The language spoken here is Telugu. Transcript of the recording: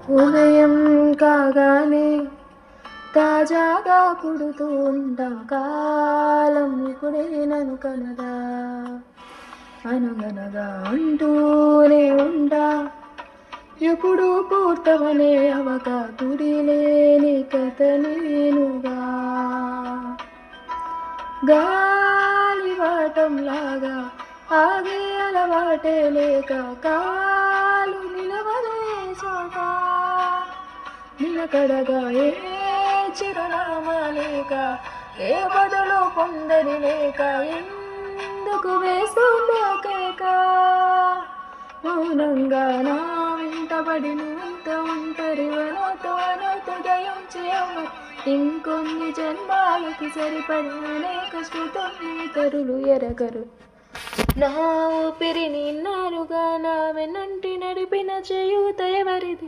ఉదయం కాగానే తాజాగా పుడుతూ ఉంటా, కాలం ఇప్పుడే నన్ను కనదా, అనగనగా అంటూనే ఉంటా, ఎప్పుడు పూర్తవనే అవక తుడి లేని కథ నేనుగా. గాలివాటంలాగా ఆగే అలవాటే లేక, కాలు నిలవదే చోట, నిలకడగా ఏ చిరునామా లేక, ఏ బదులు పొందని లేక, ఎందుకు వేస్తుందో కేక. మౌనంగా నా వెంటబడి నువ్వెంత ఒంటరివనాతో నాతో దయం చేయమ్మ, ఇంకొన్ని జన్మాలకి సరిపడి అనేక శృతుల్ని ఇతరులు ఎరగరు. నా ఊపిరి నిన్నారుగా, నా వెన్నంటి నడిపిన చేయూత ఎవరిది?